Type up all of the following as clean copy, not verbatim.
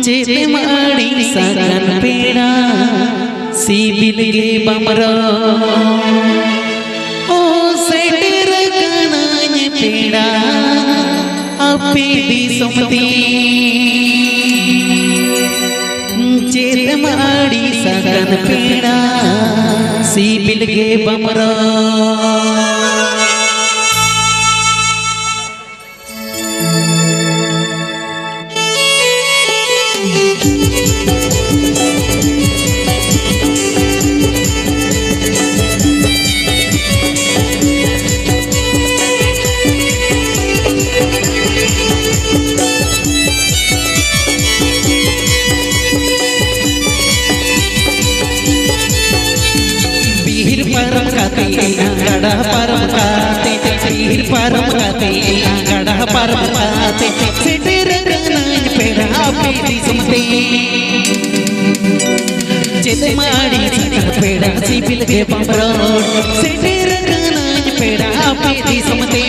चेतमाड़ी सागन पेड़ा CIBIL गे बमरा ओ shutter Kanan पेड़ा अपे दी सुमती चेतमाड़ी सागन पेड़ा CIBIL गे बमरा गड़ा परम काते पीर परम काते गड़ा परम काते सेटर कनान पेड़ा पेड़ी सुमते चेतमाड़ी सागन पेड़ा सीबिल गे बमरा सेटर कनान पेड़ा पेड़ी सुमते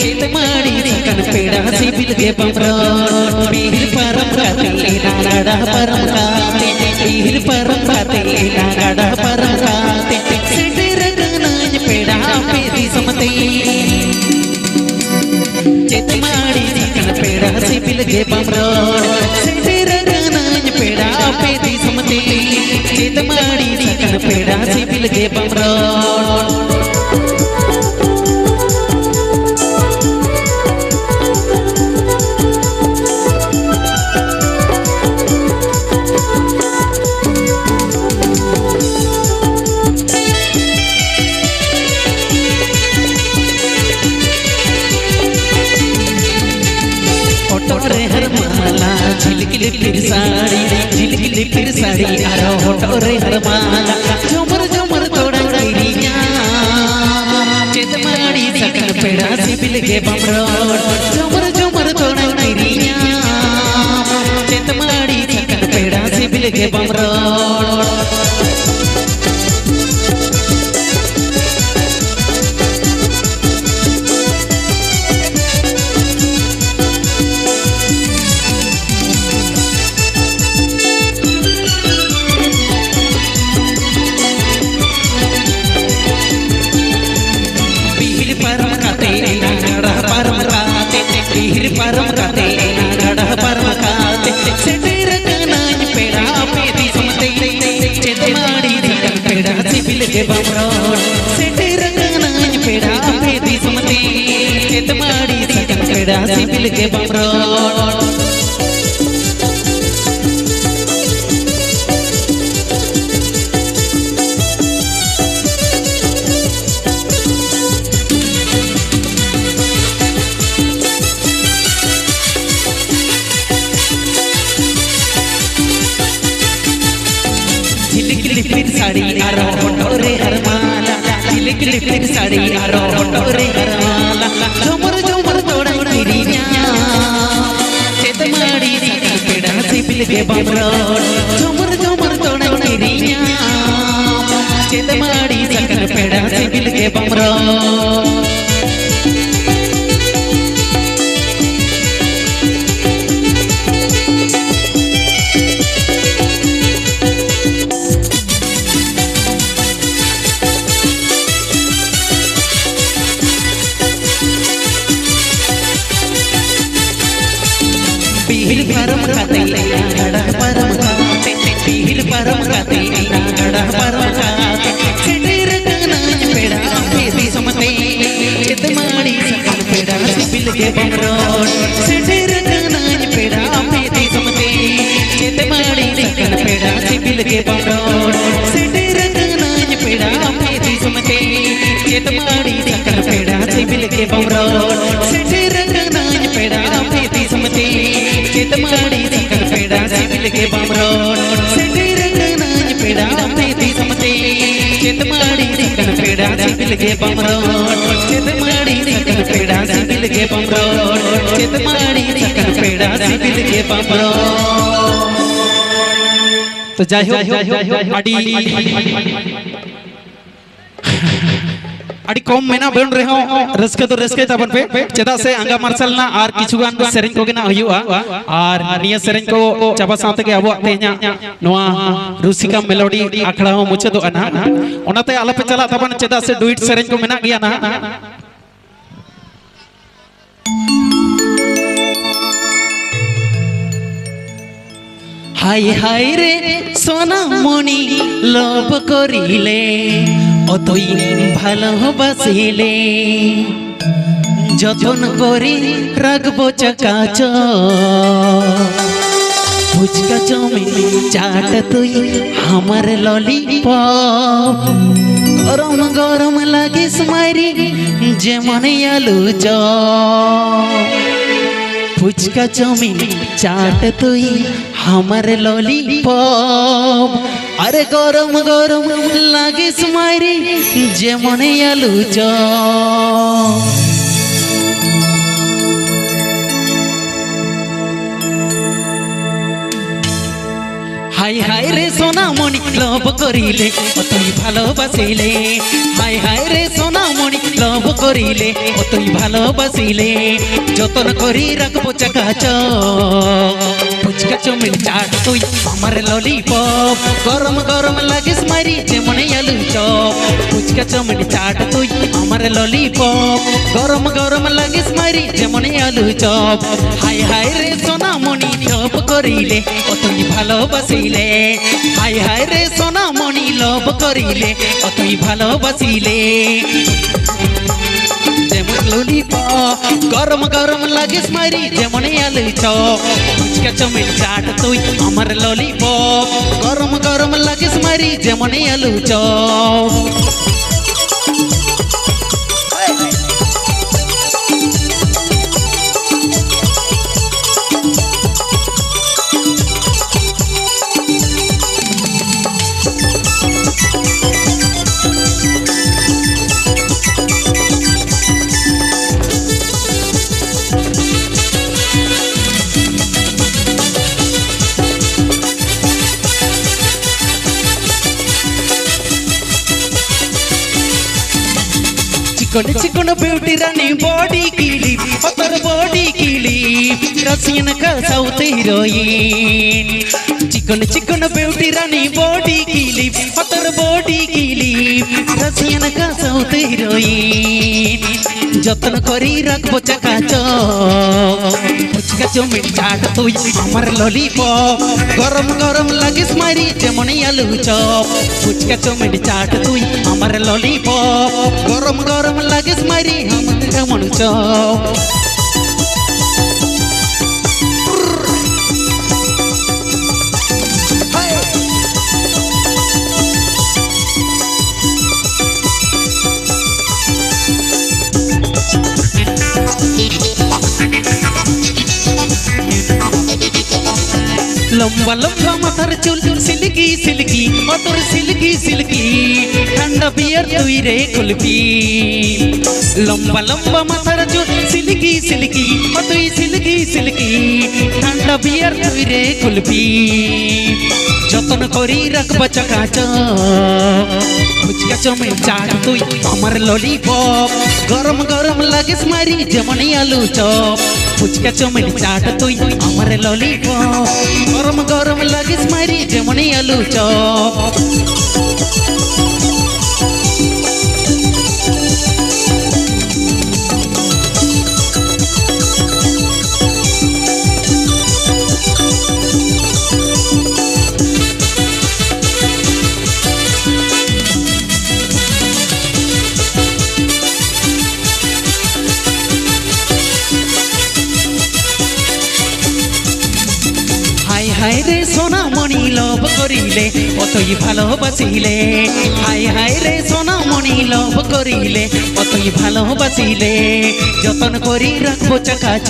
चेतमाड़ी सागन पेड़ा सीबिल गे बमरा पीर परम काते गड़ा परम काते पीर परम काते गड़ा परम काते पेड़ा पेड़ी सुमते चेतमाड़ी सागन पेड़ा सीबिल गे बमरा सेटर कनान पेड़ा पेड़ी सुमते चेतमाड़ी सागन पेड़ा सीबिल गे बमरा झिलकिली फिर साड़ी आरो होटोरे हर माला झुमर झुमर तोड़ा गईरिया चेतमाड़ी सागन पेड़ा सीबिल गे बमरा झुमर झुमर तोड़ा गईरिया चेतमाड़ी सागन पेड़ा सीबिल गे बमरा परम काते गड़ा परम काते सेटर कनान पेड़ा पेड़ी सुमते चेतमाड़ी सागन पेड़ा सीबिल गे बमरा सेटर कनान पेड़ा पेड़ी सुमते चेतमाड़ी सागन पेड़ा सीबिल गे बमरा फिर साड़ी आरो होटोरे हर माला झिलकिली फिर साड़ी आरो होटोरे हर माला झुमर झुमर तोड़ा गईरिया चेतमाड़ी सागन पेड़ा सीबिल गे बमरा झुमर झुमर तोड़ा गईरिया चेतमाड़ी सागन पेड़ा सीबिल गे बमरा पीर परम काते गड़ा परम काते पीर परम काते गड़ा परम काते सेटर कनान पेड़ा पेड़ी सुमते चेतमाड़ी सागन पेड़ा सीबिल गे बमरा सेटर कनान पेड़ा पेड़ी सुमते चेतमाड़ी सागन पेड़ा सीबिल गे बमरा सेटर कनान पेड़ा पेड़ी सुमते चेतमाड़ी सागन पेड़ा सीबिल गे बमरा सेटर कनान पेड़ा पेड़ी सुमते चेतमाड़ी सागन पेड़ा सीबिल गे बमरा सेटर कनान पेड़ा पेड़ी सुमते चेतमाड़ी सागन पेड़ा सीबिल गे बमरा चेतमाड़ी सागन पेड़ा सीबिल गे बमरा चेतमाड़ी सागन पेड़ा सीबिल गे बमरा तो যাই হোক अड़ी कम मेना बन रहे हो रस्के तो रस्के तबन पे चेदा से अंगा मार्शल ना आर किचुगान सेरेन को गेना हुआ आर निया सेरेन को चाबा साथे के अबो ते냐 नोआ रुसिका मेलोडी आखड़ा हो मुचे दो अना ओनाते आला पे चला तबन चेदा से डुइट सेरेन को मेना गया ना हाय हाय रे सोना मणि लोभ करिले অতই ভালোবাসিলে যতন করে রাখবো চাকাচ ফুচকা চাউমিন চাট তুই আমার ললিপপ গরম গরম লাগিস মারি যেমন আলু চপ ফুচকা চাউমিন চাট তুই আমার ললিপপ अरे गरम गरम लागिस मारी जेमन आलू चप हाय हाय रे सोना मणि लोभ करिले অতই ভালোবাসিলে हाय हाय रे सोना मणि लोभ करिले অতই ভালোবাসিলে যতন করি রাখবো চাকাচ ফুচকা চাউমিন চাট তুই আমার ললিপপ গরম গরম লাগিস মারি যেমন আলু চপ ফুচকা চাউমিন চাট তুই আমার ললিপপ গরম গরম লাগিস মারি যেমন আলু চপ হায় হায় রে সোনা মণি লোভ করিলে অতই ভালোবাসিলে হায় হায় রে সোনা মণি লোভ করিলে অতই ভালোবাসিলে যেমন ললিপপ গরম গরম লাগিস মারি যেমন আলু চপ ফুচকা চাউমিন চাট তুই আমার ললিপপ গরম গরম লাগিস মারি যেমন আলু চপ चिकन चिकन ब्यूटी रानी बॉडी कीली पतर बॉडी कीली रसियन का south heroine chicken chicken beauty रानी बॉडी कीली पतर बॉडी कीली रसियन का साउथ हीरोइन যতন করি রাখবো চাকাচ ফুচকা চাউমিন চাট তুই আমার ললিপপ গরম গরম লাগিস মারি যেমন আলু চপ ফুচকা চাউমিন চাট তুই আমার ললিপপ গরম গরম লাগিস মারি আমার যেমন চপ लंबा लंबा माथार चुल silky silky Mathur silky silky ठंडा बियर तुई रे कुल्फी लंबा लंबा माथार चुल सिल्की सिल्की माथुई सिल्की सिल्की ठंडा बियर तुई रे कुल्फी যতন করি রাখবো চাকাচ ফুচকা চাউমিন চাট তুই আমার ললিপপ গরম গরম লাগিস মারি যেমন আলু চপ ফুচকা চাউমিন চাট তুই আমার ললিপপ গরম গরম লাগিস মারি যেমন আলু চপ হায় রে সোনা মণি লোভ করিলে অতই ভালোবাসিলে হায় হায় রে সোনা মণি লোভ করিলে অতই ভালোবাসিলে যতন করি রাখবো চাকাচ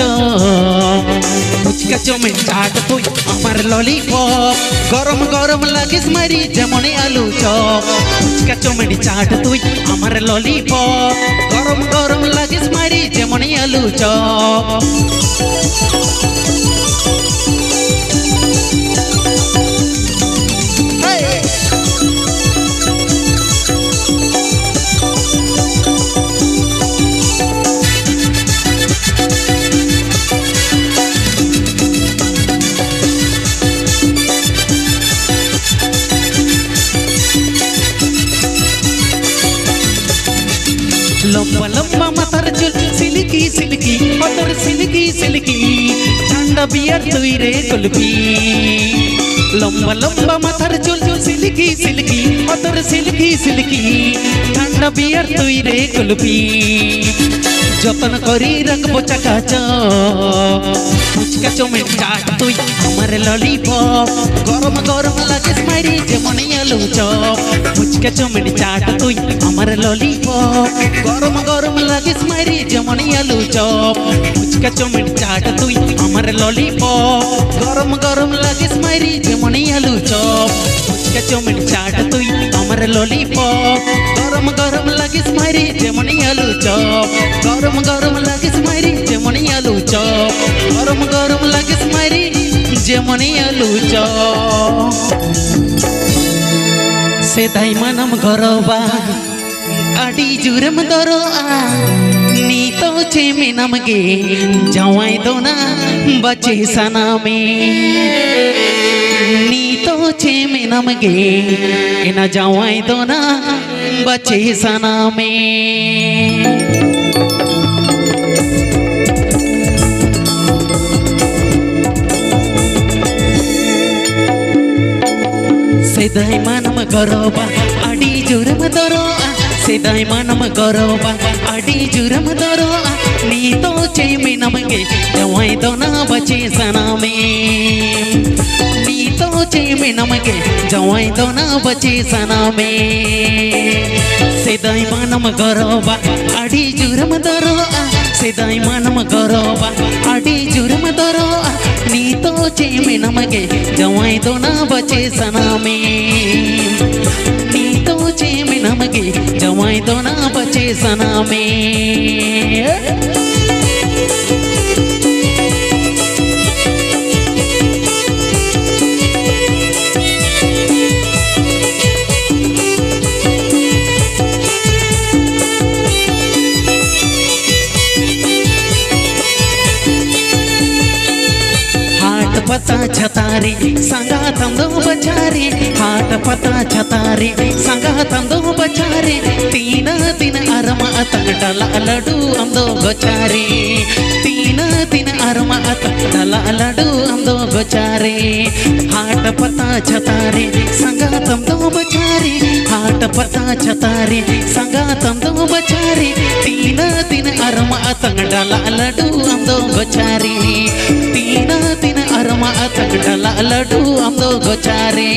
ফুচকা চাউমিন চাট তুই আমার ললিপপ গরম গরম লাগিস মারি যেমন আলু চপ ফুচকা চাউমিন চাট তুই আমার ললিপপ গরম গরম লাগিস মারি যেমন আলু চপ सिल्की अतर सिल्की सिल्की ठंडा बियर तुई रे कुल्फी लंबा लंबा माथार चुल सिल्की सिल्की अतर सिल्की सिल्की ठंडा बियर तुई रे कुल्फी जतन करी रखबो चकाच फुचका चौमिन चाट तुई हमारे लॉलीपॉप गरम गरम लागे स्माइली जेमन आलू चॉप फुचका चौमिन चाट तुई हमारे लॉलीपॉप गरम गरम लागे स्माइली जेमन आलू चॉप फुचका चौमिन चाट तुई हमारे लॉलीपॉप गरम गरम लागे स्माइली जेमन आलू चॉप फुचका चौमिन चाट तुई हमारे लॉलीपॉप गरम गरम लागे स्माइली जेमन आलू चॉप गरम गरम लागे स्माइली जेमन आलू चॉप गरम गरम लागे स्माइली जेमन आलू चॉप सेदाई मनम गरबा आडी जुरम दरोआ नीतो चेमे नमगे जवाई दोना बचे सना में नीतो चेमे नमगे इना जवाई दोना बचे सना में सेदाई मनम गरबा आडी जुरम दरोआ सेदाई मनम गरबा आडी जुरम दरोआ नीतो चेमे नमगे जवाई दोना बचे सना में नीतो चेमे नमगे जवाई दोना बचे सना में सेदाई मनम गरबा आडी जुरम दरोआ सेदाई मनम गरबा आडी जुरम दरोआ नीतो चेमे नमगे जवाई दोना बचे सना में नीतो चेमे नमगे जवाई दोना बचे सना में पता छतारी संगा तंदो बचारी हाट पता छतारी संगा तंदो बचारी तीन दिन अरमा अतंडला लडू अंदो गोचारी तीन दिन अरमा अतंडला लडू अंदो गोचारी हाट पता छतारी संगा तंदो बचारी हाट पता छतारी संगा तंदो बचारी तीन दिन अरमा अतंडला लडू अंदो गोचारी तीन दिन अरमा अतंडला लडू अंदो गोचारी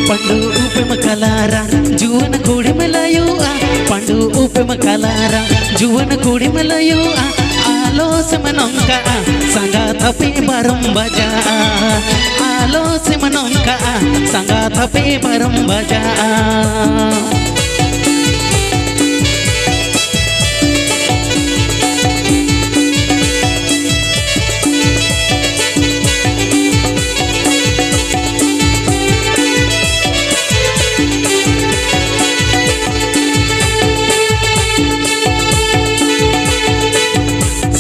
पंडू उपेम कलारा जुवन कोड़ी मलायो पंडू उपेम कलारा जुवन कोड़ी मलायो आलो समनंका संगा थपे बरम बजा आलो समनंका संगा थपे बरम बजा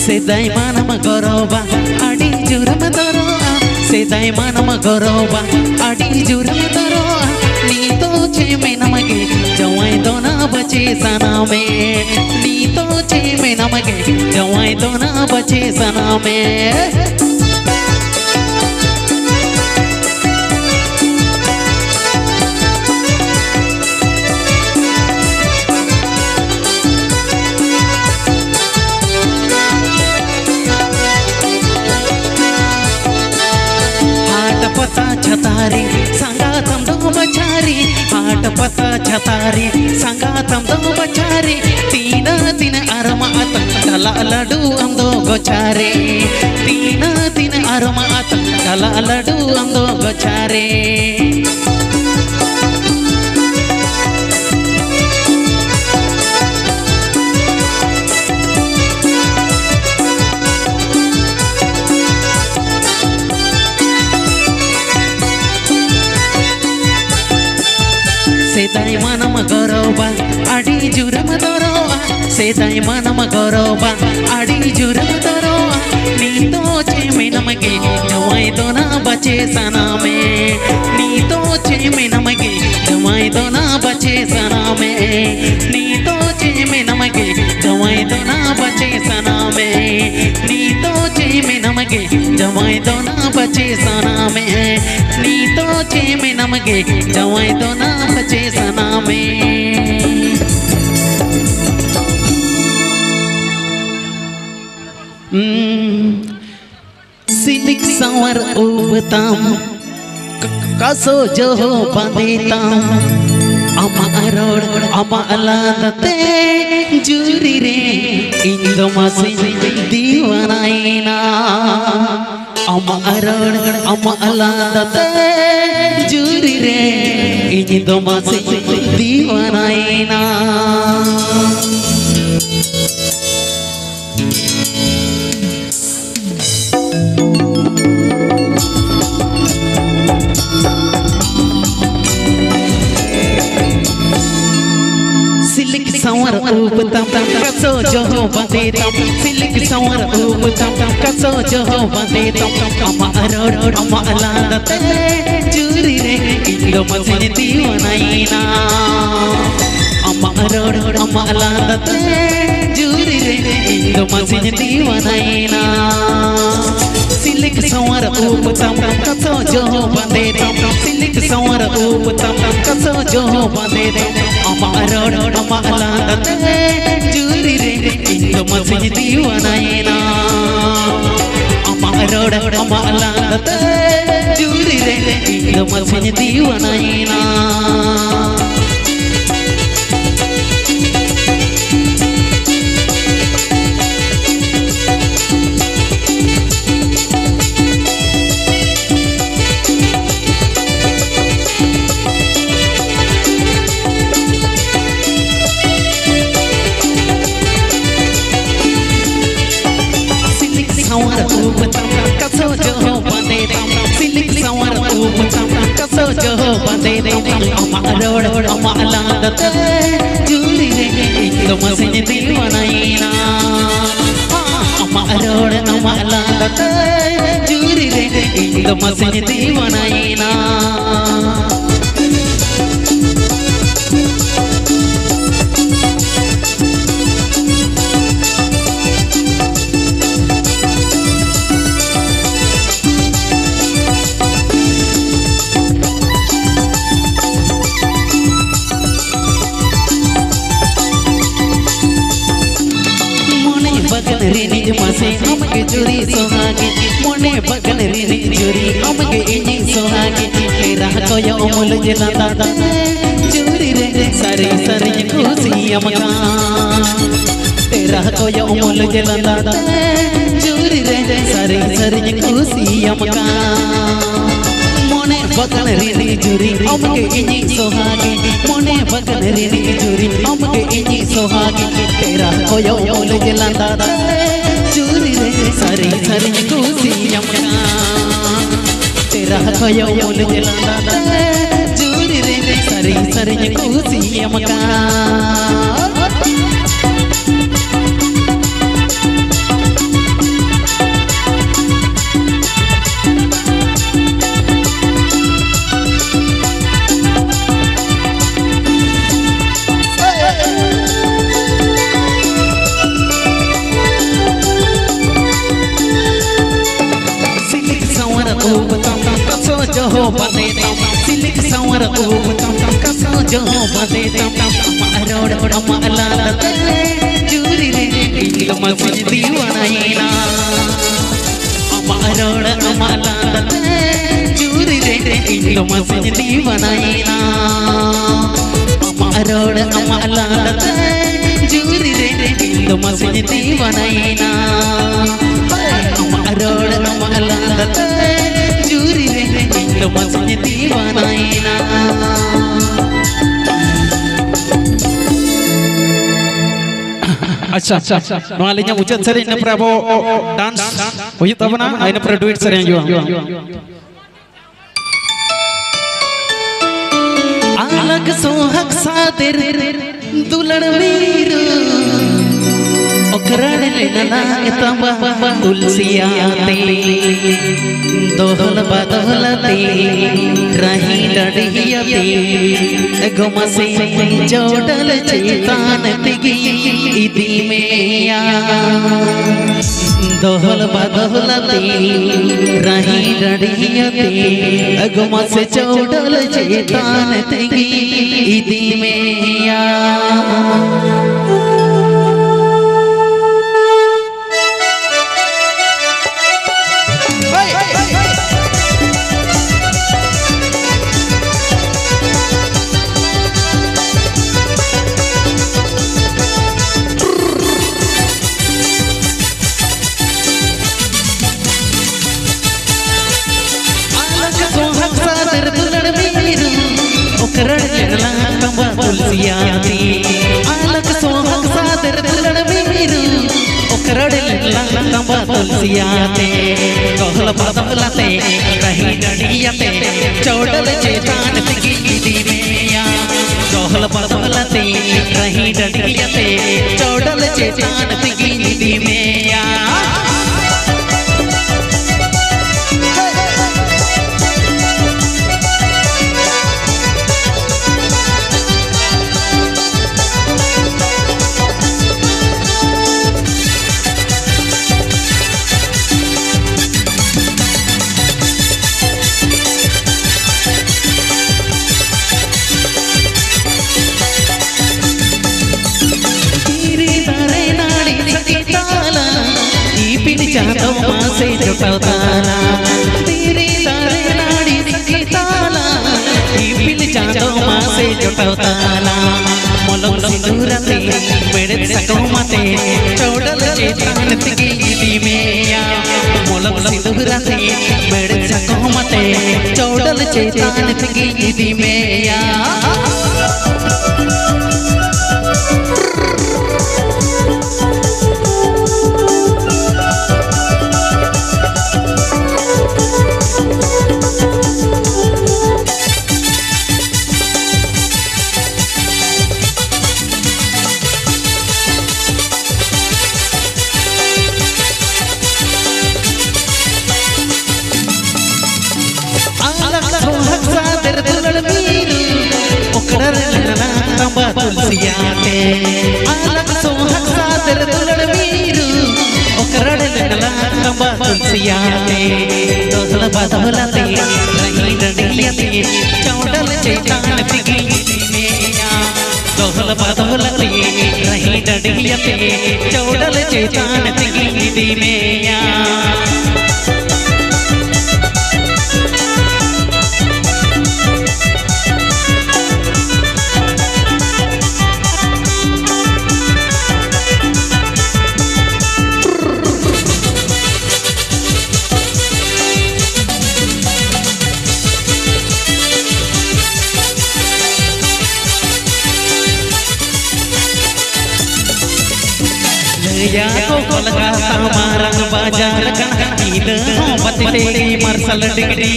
सेदाई मनम गरबा आडी जुरम दरोआ सेदाई मनम गरबा आडी जुरम दरोआ नीतो चेमे नमगे जवाई दोना बचे सना में नीतो चेमे नमगे जवाई दोना बचे सना में पता छतारी संगा तंदो बचारी हाट पता छतारी संगा तंदो बचारी तीन दिन अरमा अतंडला लडू अंदो गोचारी तीन दिन अरमा अतंडला लडू अंदो गोचारी सेदाई मनम गरबा आडी जुरम दरोआ सेदाय मनम गौरवा आड़ी जुरम दरोवा नीतो चे में नमगे जवाई दोना बचे सना में नीतो चे में नमगे जवाई दोना बचे सना में नीतो चे में नमगे जवाई दोना बचे सना में नीतो चे में नमगे जवाई दोना बचे सना में नीतो चे में नमगे जवाई दोना बचे सना में सिलिक संवर उबताम कसो जो बांधेताम अमा रोड अमा अलादते जुरी रे इंदो मासी दीवानाइना अमा रोड अमा अलादते जुरी रे इंदो मासी दीवानाइना सिलिक संवर उबताम कसो जो बांधेताम सिलिक संवर उबताम कसो जो बांधेताम अमा रोड अमा अलादते जुरी रे इंदो मासी दीवानाइना अमा रोड अमा अलादते जुरी रे इंदो मासी दीवानाइना सिलिक संवर उबताम कसो जो बांधेताम सिलिक संवर उबताम कसो जो बांधेताम अमा रोड अमा अलादते जुरी रे इंदो मासी दीवानाइना अमा रोड अमा अलादते जुरी रे इंदो मासी दीवानाइना कसो जो बांधेताम सिलिक संवर उबताम कसो जो बांधेताम अमा रोड अमा अलादते जुरी रे इंदो मासी दीवानाइना अमा रोड अमा अलादते जुरी रे इंदो मासी दीवानाइना बगन रे मासे हमके जुरी सोहागे मोने बगन रे जुरी हमके इनी सोहागे तेरा कोयो मोल जला दादा जुरी रे सारी सारी खुशी हमका तेरा कोयो मोल जला दादा जुरी रे सारी सारी खुशी हमका मोने बगन रे जुरी हमके इनी सोहागे मोने बगन रे जुरी हमके इनी सोहागे तेरा कोयो मोल जला दादा जुरी रे सारी सारी खुशी हमका तेरा कोयो मोल जला दादा जुरी रे सारी सारी खुशी हमका कसो जो बांधेताम सिलिक संवर उबताम कसो जो बांधेताम अमा रोड अमा अलादते जुरी रे इंदो मासी दीवानाइना अमा रोड अमा अलादते जुरी रे इंदो मासी दीवानाइना अमा रोड अमा अलादते जुरी रे इंदो मासी दीवानाइना अमा रोड अमा अलादते जुरी रे इंदो मासी दीवानाइना अच्छा नवा लिnya मुचत सरी इन पर abo dance huyut tabana ina पर duit seri yang अलग सोहक सातिर दुलड़ वीर ओकरण लेना तंबा तुलसियाते दोहल बदलते रही डढ़ियाते गुमसे जोड़ल चेतान तिगी इदी में आ दोहल बदलते रही डढ़ियाते गुमसे जोड़ल चेतान तिगी इदी में आ ओकरण लेना तंबा तुलसियाती आलक सोहक सादर दुलड़ मीरू ओकरण लेना तंबा तुलसियाते कहल बदलते रही डढ़ियाते चौड़ल चेतान तिगी इदी में आ कहल बदलते रही डढ़ियाते चौड़ल चेतान तिगी इदी में आ चाहता माँ से जुटाताना तेरे तारे नाड़ी सखी ताला पिल चाहता माँ से जुटाताना मोलम सिंदूरते मेरे सको मते चौड़ल चेतान तिगी इदी में आ मोलम सिंदूरते मेरे सको मते चौड़ल चेतान तिगी इदी में आ तंबा तुलसियाते आलक सोहक सादर दुलड़ मीरू ओकरण लेना तंबा तुलसियाते दोहल बदलते रही डढ़ियाते चौड़ल चेतान तिगी इदी में आ दोहल बदलते रही डढ़ियाते चौड़ल चेतान तिगी इदी में आ या को कोलकाता मारंग बाजार ईद हो बतते मरसल डिग्री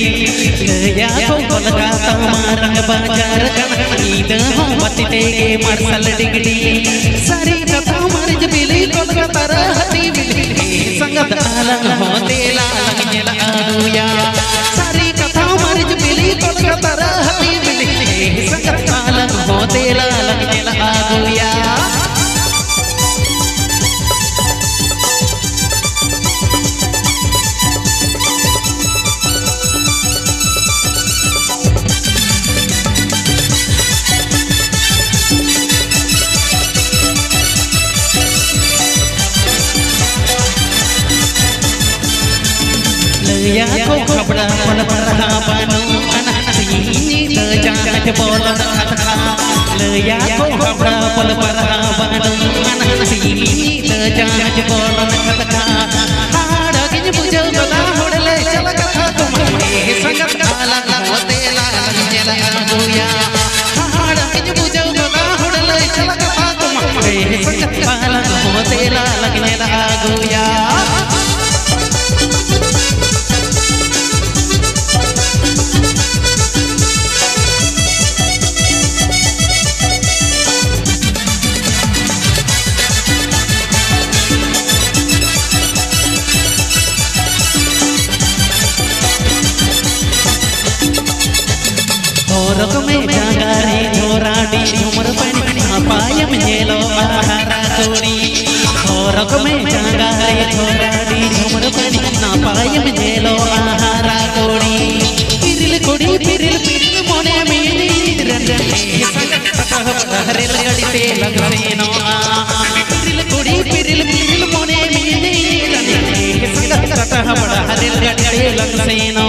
या को कोलकाता मारंग बाजार ईद हो बतते मरसल डिग्री सारी कथा मर्ज बिली कोलकाता रहती बिली संगत आलंग होते लालंग जला आगुया सारी कथा मर्ज बिली कोलकाता रहती बिली संगत आलंग होते लालंग जला आगुया या को खबड़ा मन परहा बानो अनहसी त जात बोलन खतखा या को खबड़ा पल परहा बानो अनहसी त जात बोलन खतखा हाड़ा गिन बुझो गला होड़ले चल कथा तुम्हारे संगत काला होते लाल जला गोया हाड़ा गिन बुझो गला होड़ले चल कथा तुम्हारे संगत काला होते लाल जला गोया horok me jangare joradi umur pani apayam nyelo ahara kodi horok me jangare joradi umur pani apayam nyelo ahara kodi piril mone mene rande harel gadi te lagseno piril mone mene rande sangat kata bada harel gadi te lagseno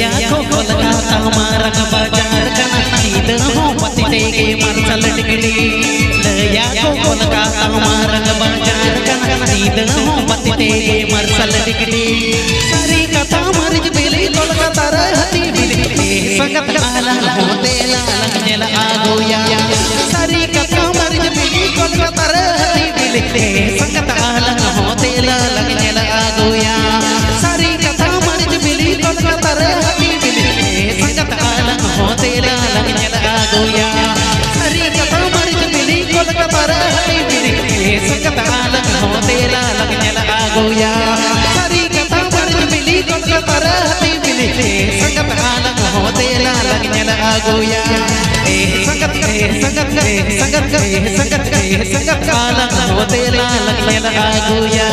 ya ko kolga tamara bajar kana nid ho pati tege marsal digdi ya ko kolga tamara bajar kana nid ho pati tege marsal digdi sari kata marj bili kolga tara hati bili sangat ala hote lalang nela agoya sari kata marj bili kolga tara hati bili sangat ala hote lalang nela agoya sari kata marj bili kolga tara sangat alang hote lalang nyala agoya sari kata marj bili kolga tara hati bili sangat alang hote lalang nyala agoya sari kata marj bili kolga tara hati bili sangat alang hote lalang nyala agoya sangat alang hote lalang nyala agoya